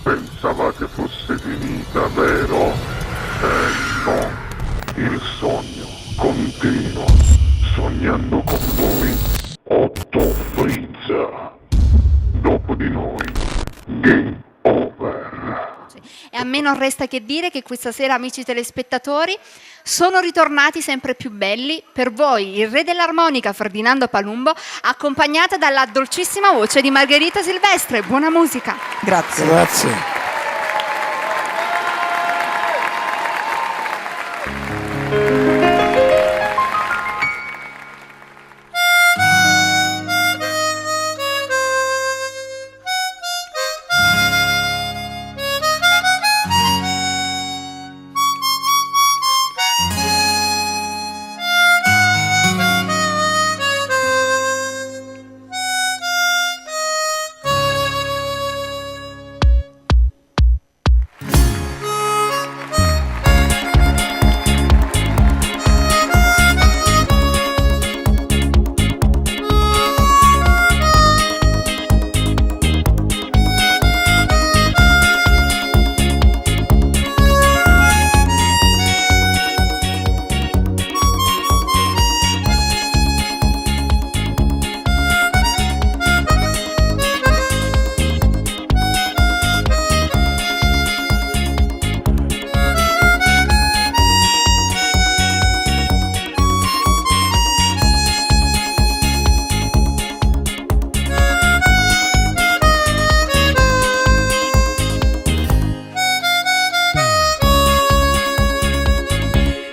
Pensavate fosse finita, vero? No, il sogno continua, sognando con voi, Otto Frizza. Dopo di noi, game over. E a me non resta che dire che questa sera, amici telespettatori, sono ritornati sempre più belli per voi il re dell'armonica Ferdinando Palumbo, accompagnata dalla dolcissima voce di Margherita Silvestre. Buona musica. Grazie. Grazie.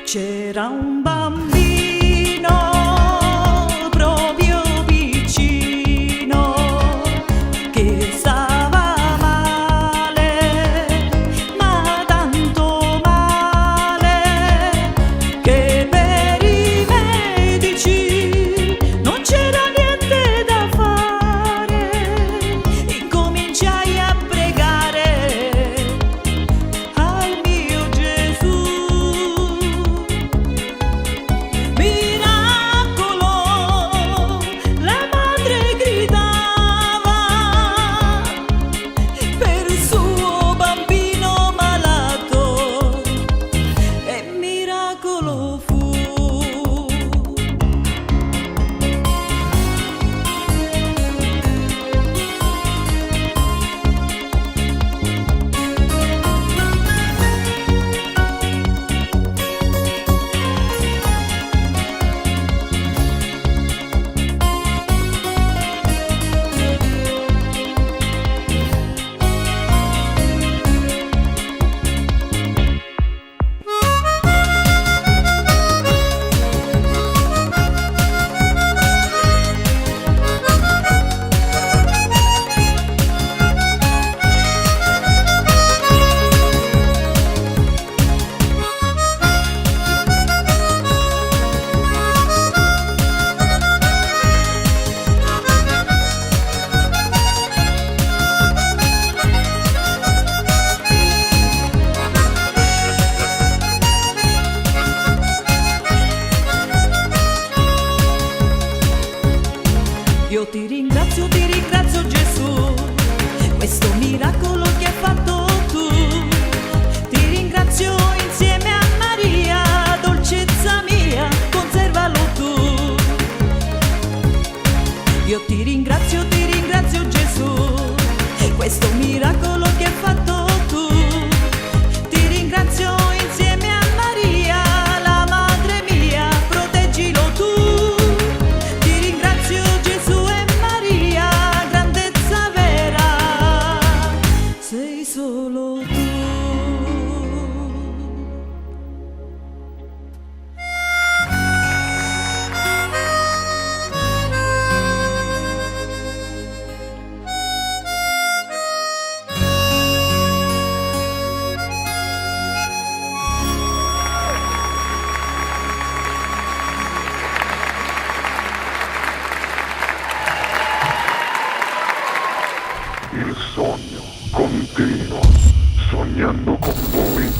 C'era un bambino proprio piccino che stava male, ma tanto male che per i medici non c'era niente da fare. Incominciai a pregare al mio Gesù. Miracolo, la madre gridava per il suo bambino malato, e miracolo fu. Io ti ringrazio Gesù, questo miracolo che hai fatto tu. Ti ringrazio insieme a Maria, dolcezza mia, conservalo tu. Io ti ringrazio Gesù, questo miracolo che hai fatto tu. Ti ringrazio insieme a Maria, la madre mia, proteggilo tu. Ti ringrazio Gesù e Maria, grandezza vera, sei solo tu. Il sogno continua, sognando con voi,